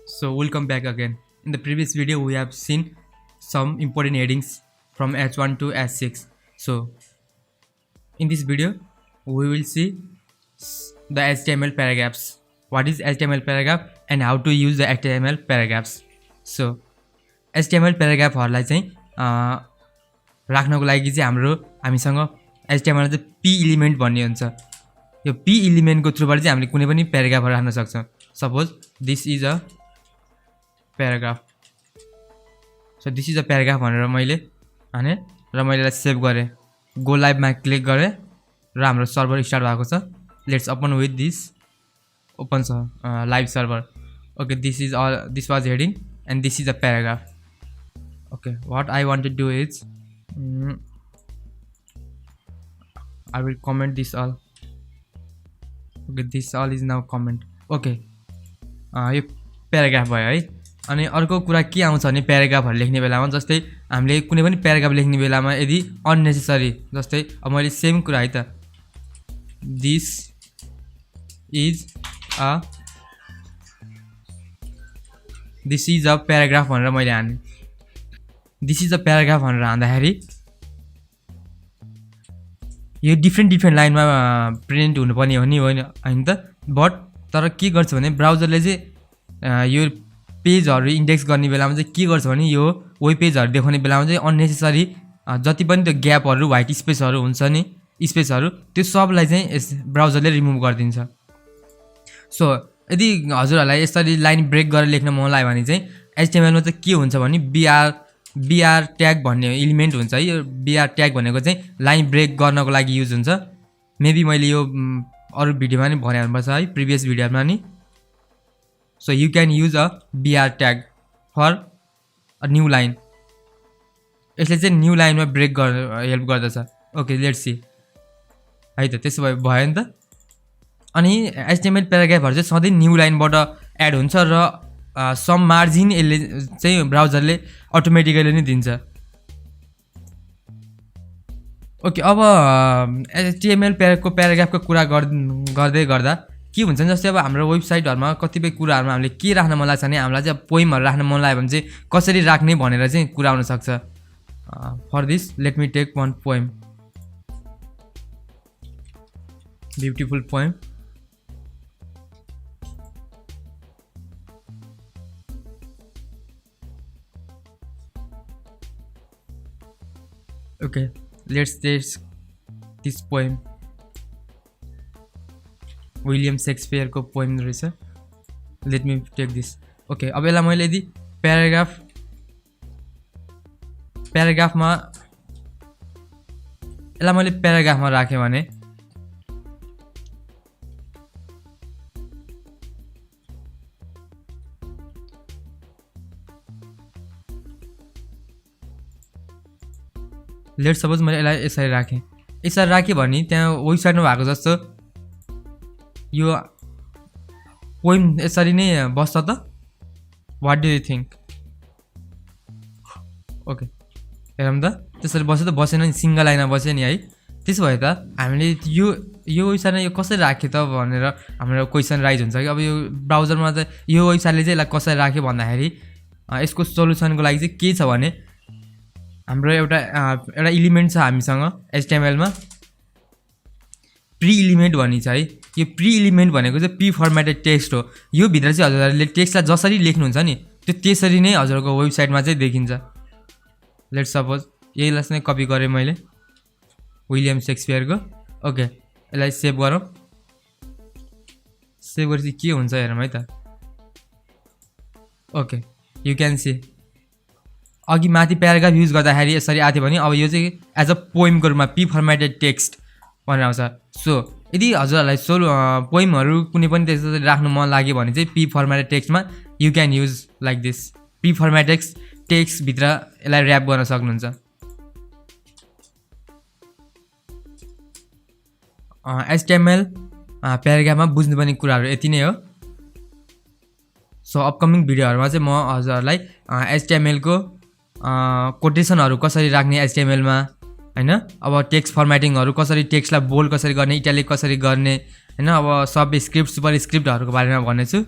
So welcome back again. In the previous video we have seen some important headings from H1 to H6. So in this video we will see the HTML paragraphs. What is HTML paragraph and how to use the HTML paragraphs. So HTML paragraph हरुलाई चाहिँ राख्नको लागि चाहिँ हामीसँग HTML चाहिँ p element भन्ने हुन्छ. यो p element को थ्रुबाट चाहिँ हामीले कुनै पनि paragraph राख्न सक्छौं. Suppose this is a paragraph. So this is a paragraph भनेर मैले हाने र मैले सेभ गरे. गो लाइभ मा क्लिक गरे र हाम्रो सर्भर स्टार्ट भएको छ. Let's open with this open live server. Okay, this was heading and this is a paragraph. Okay, what I want to do is I will comment this all. Okay, this all is now comment. Okay, यो paragraph भयो है. अनि अर्को कुरा के आउँछ भने प्याराग्राफहरु लेख्ने बेलामा जस्तै हामीले कुनै पनि प्याराग्राफ लेख्ने बेलामा यदि अननेसेसरी जस्तै अब मैले सेम कुरा है त दिस इज अ प्याराग्राफ भनेर मैले हाने. दिस इज अ प्याराग्राफ भनेर हान्दाखेरि यो डिफरेन्ट लाइनमा प्रिन्ट हुनुपर्ने हो नि हैन त. बट तर के गर्छ भने ब्राउजरले चाहिँ यो पेजहरु इन्डेक्स गर्ने बेलामा चाहिँ के गर्छ भने यो वेब पेजहरु देखाउने बेलामा चाहिँ अननेसेसरी जति पनि त्यो ग्यापहरु व्हाइट स्पेसहरु हुन्छ नि स्पेसहरु त्यो सबलाई चाहिँ ब्राउजरले रिमुभ गरिदिन्छ. सो यदि हजुरहरुलाई यसरी लाइन ब्रेक गरेर लेख्न मन लाग्यो भने चाहिँ HTML मा चाहिँ के हुन्छ भने br ट्याग भन्ने एलिमेन्ट हुन्छ है. यो br ट्याग भनेको चाहिँ लाइन ब्रेक गर्नको लागि युज हुन्छ. मेबी मैले यो अरु भिडियोमा नि भने हुनुपर्छ है प्रिभियस भिडियोमा नि. So you can use a br tag for a new line. यसले चाहिँ न्यू लाइनमा ब्रेक गर्न हेल्प गर्दछ. ओके, लेट्स सी है त. त्यसो भयो नि त. अनि HTML प्याराग्राफहरु चाहिँ सधैँ न्यू लाइनबाट एड हुन्छ र सम मार्जिन यसले चाहिँ ब्राउजरले अटोमेटिकली नै दिन्छ. ओके, अब HTML को प्याराग्राफको कुरा गर्दै गर्दा के हुन्छ नि जस्तै अब हाम्रो वेबसाइटहरुमा कतिपय कुराहरुमा हामीले के राख्न मन लाग्छ भने हामीलाई चाहिँ पोइमहरु राख्न मन लाग्यो भने चाहिँ कसरी राख्ने भनेर चाहिँ कुरा आउन सक्छ. For this let me take one poem. Beautiful poem. Okay, let's take this poem. William Shakespeare को पोइम रहेछ. Let me take this. Okay, अब यसलाई मैले यदि प्याराग्राफमा यसलाई मैले प्याराग्राफमा राखे भने लेट सपोज मैले यसलाई यसरी राखे भने त्यहाँ वेबसाइटमा भएको जस्तो यो पोइम यसरी नै बस्छ त. What do you think? Okay, हेरौँ त त्यसरी बस्यो त बसेन नि, सिंगल लाइनमा बस्यो नि है. त्यसो भए त हामीले यो वेबसाइटमा यो कसरी राखे त भनेर हाम्रो क्वेशन राइज हुन्छ कि अब यो ब्राउजरमा चाहिँ यो वेबसाइटले चाहिँ यसलाई कसरी राख्यो भन्दाखेरि यसको सोलुसनको लागि चाहिँ के छ भने हाम्रो एउटा एलिमेन्ट छ हामीसँग HTML मा प्री एलिमेन्ट भनिन्छ है. यो प्री एलिमेन्ट भनेको चाहिँ प्री फर्मेटेड टेक्स्ट हो. यो भित्र चाहिँ हजुरहरुले टेक्स्टलाई जसरी लेख्नुहुन्छ नि त्यो त्यसरी नै हजुरको वेबसाइटमा चाहिँ देखिन्छ. लेट्स सपोज यहीलाई चाहिँ कपी गरे मैले विलियम शेक्सपियरको. ओके, यसलाई सेभ गरौँ. सेभ गरेपछि के हुन्छ हेरौँ है त. ओके, यु क्यान सी अघि माथि प्याराग्राफ युज गर्दाखेरि यसरी आथ्यो भने अब यो चाहिँ एज अ पोइमको रूपमा प्री फर्मेटेड टेक्स्ट भनेर आउँछ. सो यदि हजुरहरुलाई पोइमहरु कुनै पनि त्यसरी राख्न मन लाग्यो भने चाहिँ प्री फर्मेटेड टेक्स्टमा you can use like this. Pre formatted text भित्र यसलाई र्याप गर्न सक्नुहुन्छ. HTML प्याराग्राफमा बुझ्नुपर्ने कुराहरु यति नै हो. सो अपकमिङ भिडियोहरुमा चाहिँ म हजुरहरुलाई HTML को कोटेसनहरु कसरी राख्ने HTML मा हैन, अब टेक्स्ट फर्मेटिङहरु कसरी, टेक्स्टलाई बोल्ड कसरी गर्ने, इटालिक कसरी गर्ने हैन, अब सब स्क्रिप्ट सुपर स्क्रिप्टहरुको बारेमा भन्नेछु.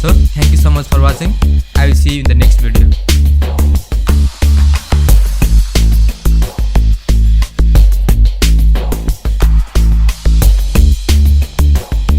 So thank you so much for watching I will see you in the next video